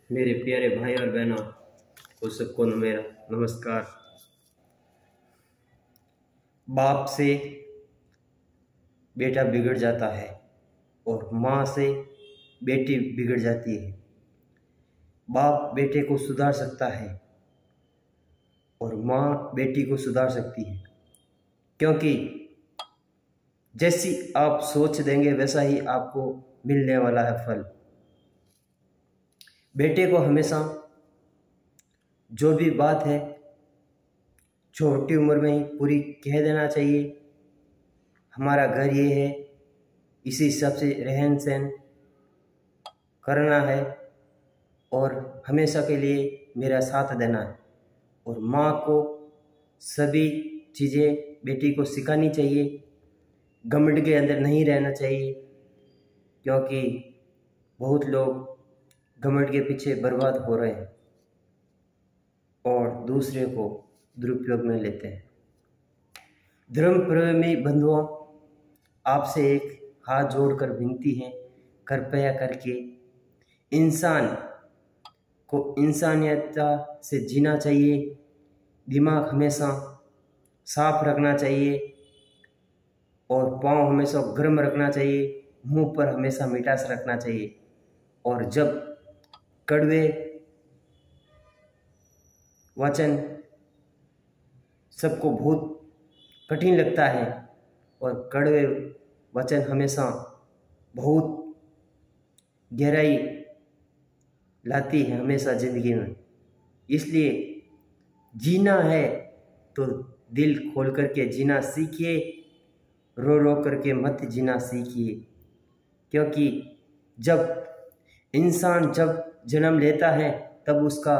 मेरे प्यारे भाई और बहनों को सबको मेरा नमस्कार। बाप से बेटा बिगड़ जाता है और माँ से बेटी बिगड़ जाती है। बाप बेटे को सुधार सकता है और माँ बेटी को सुधार सकती है, क्योंकि जैसी आप सोच देंगे वैसा ही आपको मिलने वाला है फल। बेटे को हमेशा जो भी बात है छोटी उम्र में ही पूरी कह देना चाहिए। हमारा घर ये है, इसी हिसाब से रहन सहन करना है और हमेशा के लिए मेरा साथ देना है। और माँ को सभी चीज़ें बेटी को सिखानी चाहिए, घमंड के अंदर नहीं रहना चाहिए, क्योंकि बहुत लोग घमंड के पीछे बर्बाद हो रहे हैं और दूसरे को दुरुपयोग में लेते हैं। धर्म प्रेमी बंधुओं, आपसे एक हाथ जोड़कर विनती है, कृपया करके इंसान को इंसानियत से जीना चाहिए। दिमाग हमेशा साफ रखना चाहिए और पाँव हमेशा गर्म रखना चाहिए, मुंह पर हमेशा मिठास रखना चाहिए। और जब कड़वे वचन सबको बहुत कठिन लगता है और कड़वे वचन हमेशा बहुत गहराई लाती है हमेशा ज़िंदगी में। इसलिए जीना है तो दिल खोल करके जीना सीखिए, रो रो करके मत जीना सीखिए। क्योंकि जब इंसान जब जन्म लेता है तब उसका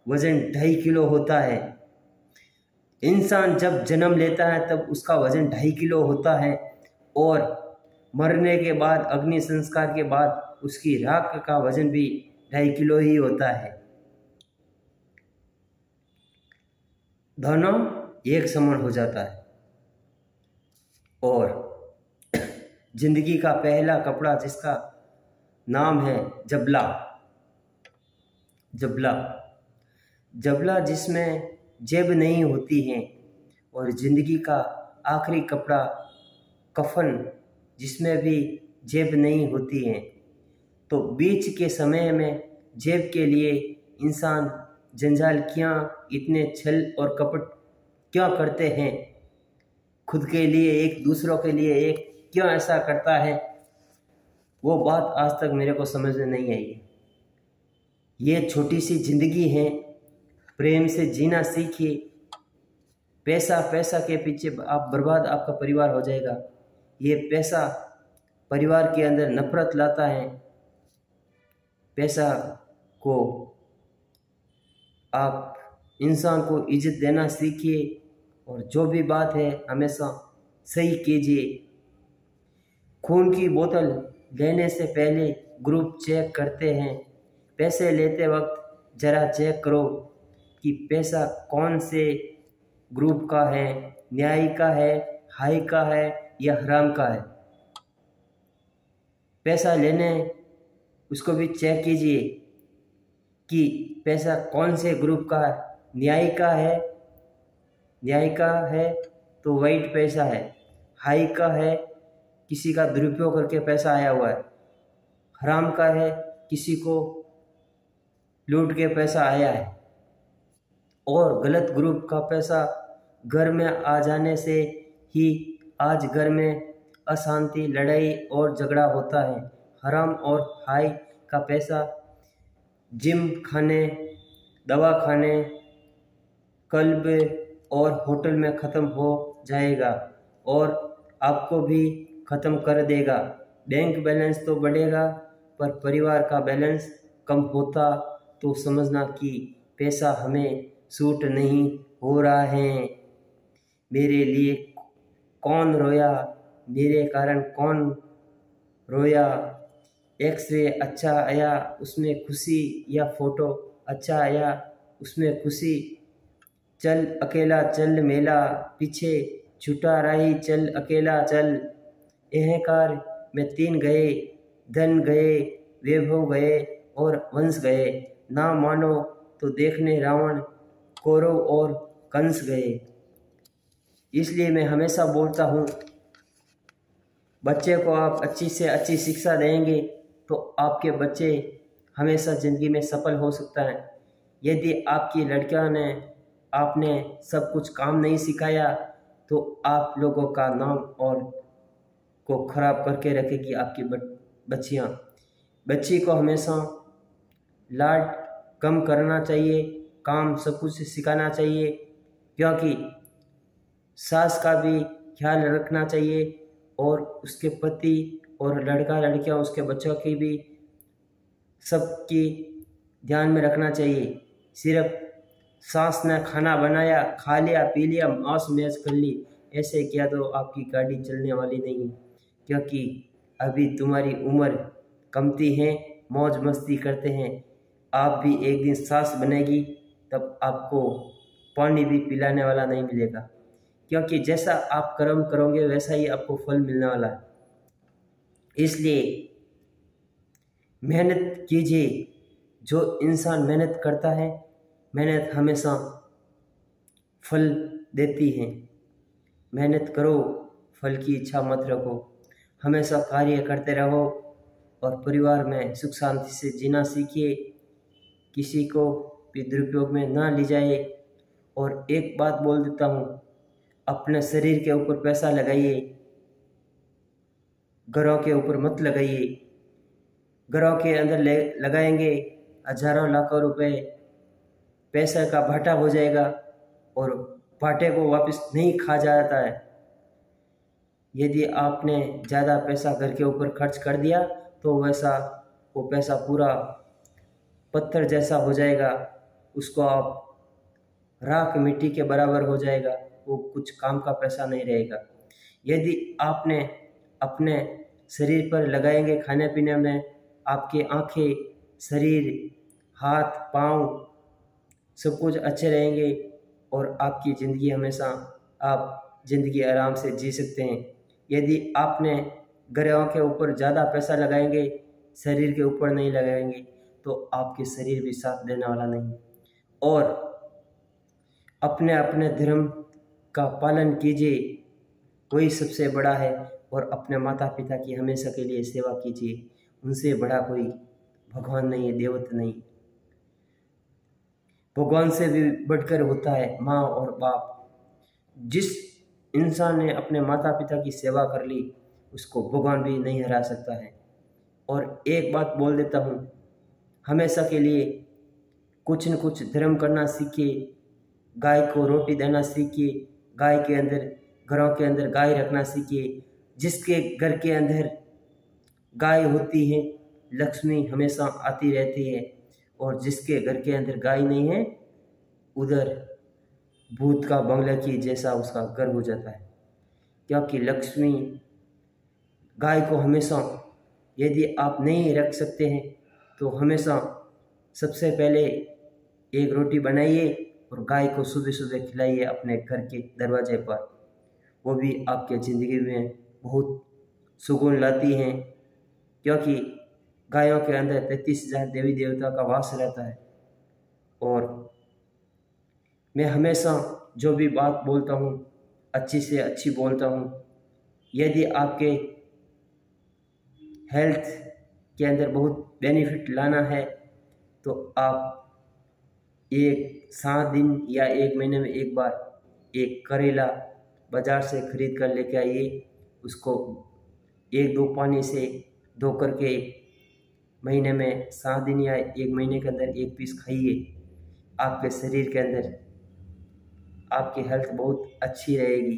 वज़न 2.5 किलो होता है। इंसान जब जन्म लेता है तब उसका वज़न 2.5 किलो होता है और मरने के बाद, अग्नि संस्कार के बाद उसकी राख का वज़न भी 2.5 किलो ही होता है। दोनों एक समान हो जाता है। और जिंदगी का पहला कपड़ा जिसका नाम है जबला, जबला जबला जिसमें जेब नहीं होती है, और ज़िंदगी का आखिरी कपड़ा कफन जिसमें भी जेब नहीं होती है। तो बीच के समय में जेब के लिए इंसान जंजाल क्यों, इतने छल और कपट क्यों करते हैं? खुद के लिए एक, दूसरों के लिए एक, क्यों ऐसा करता है? वो बात आज तक मेरे को समझ में नहीं आई है। ये छोटी सी ज़िंदगी है, प्रेम से जीना सीखिए। पैसा पैसा के पीछे आप बर्बाद, आपका परिवार हो जाएगा। ये पैसा परिवार के अंदर नफरत लाता है। पैसा को आप इंसान को इज्जत देना सीखिए और जो भी बात है हमेशा सही कीजिए। खून की बोतल लेने से पहले ग्रुप चेक करते हैं। पैसे लेते वक्त ज़रा चेक करो कि पैसा कौन से ग्रुप का है, न्याय का है, हाई का है या हराम का है। पैसा लेने उसको भी चेक कीजिए कि पैसा कौन से ग्रुप का है। न्याय का है, न्याय का है तो वाइट पैसा है। हाई का है, किसी का दुरुपयोग करके पैसा आया हुआ है। हराम का है, किसी को लूट के पैसा आया है। और गलत ग्रुप का पैसा घर में आ जाने से ही आज घर में अशांति, लड़ाई और झगड़ा होता है। हराम और हाई का पैसा जिम खाने, दवा खाने, क्लब और होटल में ख़त्म हो जाएगा और आपको भी ख़त्म कर देगा। बैंक बैलेंस तो बढ़ेगा पर परिवार का बैलेंस कम होता तो समझना कि पैसा हमें सूट नहीं हो रहा है। मेरे लिए कौन रोया, मेरे कारण कौन रोया। एक्सरे अच्छा आया उसमें खुशी, या फोटो अच्छा आया उसमें खुशी। चल अकेला चल मेला, पीछे छुटा रही चल अकेला चल। अहंकार में 3 गए, धन गए, वैभव गए और वंश गए। ना मानो तो देखने रावण, कौरव और कंस गए। इसलिए मैं हमेशा बोलता हूँ, बच्चे को आप अच्छी से अच्छी शिक्षा देंगे तो आपके बच्चे हमेशा ज़िंदगी में सफल हो सकता है। यदि आपकी लड़कियों ने आपने सब कुछ काम नहीं सिखाया तो आप लोगों का नाम और को खराब करके रखेगी आपकी बच्चियाँ। बच्ची को हमेशा लाड कम करना चाहिए, काम सब कुछ सिखाना चाहिए, क्योंकि सास का भी ख्याल रखना चाहिए और उसके पति और लड़का लड़कियां उसके बच्चों की भी सबकी ध्यान में रखना चाहिए। सिर्फ सास ने खाना बनाया, खा लिया, पी लिया, मौज मैच कर ली, ऐसे किया तो आपकी गाड़ी चलने वाली नहीं, क्योंकि अभी तुम्हारी उम्र कमती है, मौज मस्ती करते हैं। आप भी एक दिन सास बनेगी तब आपको पानी भी पिलाने वाला नहीं मिलेगा, क्योंकि जैसा आप कर्म करोगे वैसा ही आपको फल मिलने वाला है। इसलिए मेहनत कीजिए। जो इंसान मेहनत करता है, मेहनत हमेशा फल देती है। मेहनत करो, फल की इच्छा मत रखो। हमेशा कार्य करते रहो और परिवार में सुख शांति से जीना सीखिए। किसी को भी दुरुपयोग में ना ले जाए। और एक बात बोल देता हूँ, अपने शरीर के ऊपर पैसा लगाइए, घरों के ऊपर मत लगाइए। घरों के अंदर लगाएंगे हजारों लाखों रुपए, पैसे का भाटा हो जाएगा और भाटे को वापस नहीं खा जाता है। यदि आपने ज़्यादा पैसा घर के ऊपर खर्च कर दिया तो वो पैसा पूरा पत्थर जैसा हो जाएगा, उसको आप राख मिट्टी के बराबर हो जाएगा, वो कुछ काम का पैसा नहीं रहेगा। यदि आपने अपने शरीर पर लगाएंगे खाने पीने में, आपकी आँखें, शरीर, हाथ, पाँव सब कुछ अच्छे रहेंगे और आपकी ज़िंदगी हमेशा आप ज़िंदगी आराम से जी सकते हैं। यदि आपने घरों के ऊपर ज़्यादा पैसा लगाएंगे, शरीर के ऊपर नहीं लगाएंगे, तो आपके शरीर भी साथ देने वाला नहीं। और अपने अपने धर्म का पालन कीजिए, वही सबसे बड़ा है। और अपने माता पिता की हमेशा के लिए सेवा कीजिए, उनसे बड़ा कोई भगवान नहीं है, देवत नहीं। भगवान से भी बढ़कर होता है माँ और बाप। जिस इंसान ने अपने माता पिता की सेवा कर ली, उसको भगवान भी नहीं हरा सकता है। और एक बात बोल देता हूँ, हमेशा के लिए कुछ न कुछ धर्म करना सीखिए। गाय को रोटी देना सीखिए, गाय के अंदर, घरों के अंदर गाय रखना सीखिए। जिसके घर के अंदर गाय होती है, लक्ष्मी हमेशा आती रहती है। और जिसके घर के अंदर गाय नहीं है, उधर भूत का बंगला की जैसा उसका घर हो जाता है। क्योंकि लक्ष्मी, गाय को हमेशा, यदि आप नहीं रख सकते हैं तो हमेशा सबसे पहले एक रोटी बनाइए और गाय को सुबह सुबह खिलाइए अपने घर के दरवाजे पर। वो भी आपके ज़िंदगी में बहुत सुकून लाती हैं, क्योंकि गायों के अंदर 33,000 देवी देवता का वास रहता है। और मैं हमेशा जो भी बात बोलता हूँ, अच्छी से अच्छी बोलता हूँ। यदि आपके हेल्थ के अंदर बहुत बेनिफिट लाना है तो आप 7 दिन या 1 महीने में एक बार एक करेला बाज़ार से खरीद कर लेके आइए। उसको 1-2 पानी से धो करके महीने में 7 दिन या 1 महीने के अंदर 1 पीस खाइए। आपके शरीर के अंदर आपकी हेल्थ बहुत अच्छी रहेगी,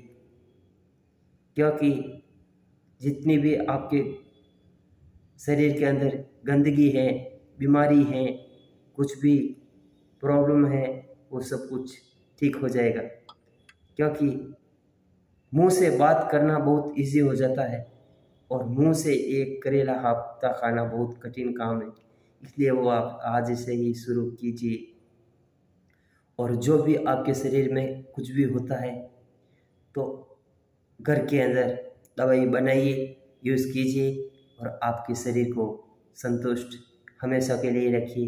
क्योंकि जितनी भी आपके शरीर के अंदर गंदगी है, बीमारी है, कुछ भी प्रॉब्लम है, वो सब कुछ ठीक हो जाएगा। क्योंकि मुंह से बात करना बहुत इजी हो जाता है और मुंह से एक करेला हफ्ता खाना बहुत कठिन काम है। इसलिए वो आप आज से ही शुरू कीजिए। और जो भी आपके शरीर में कुछ भी होता है तो घर के अंदर दवाई बनाइए, यूज़ कीजिए और आपके शरीर को संतुष्ट हमेशा के लिए रखिए।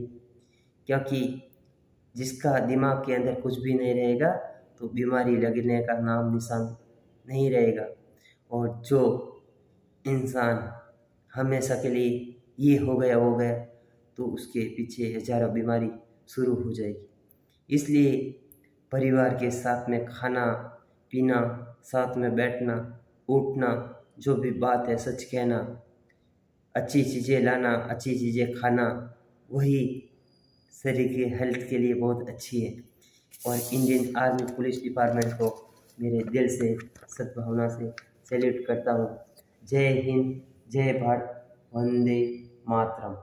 क्योंकि जिसका दिमाग के अंदर कुछ भी नहीं रहेगा तो बीमारी लगने का नाम निशान नहीं रहेगा। और जो इंसान हमेशा के लिए ये हो गया तो उसके पीछे हजारों बीमारी शुरू हो जाएगी। इसलिए परिवार के साथ में खाना पीना, साथ में बैठना उठना, जो भी बात है सच कहना, अच्छी चीज़ें लाना, अच्छी चीज़ें खाना, वही शरीर के हेल्थ के लिए बहुत अच्छी है। और इंडियन आर्मी पुलिस डिपार्टमेंट को मेरे दिल से सद्भावना से सैल्यूट करता हूँ। जय हिंद, जय भारत, वंदे मातरम।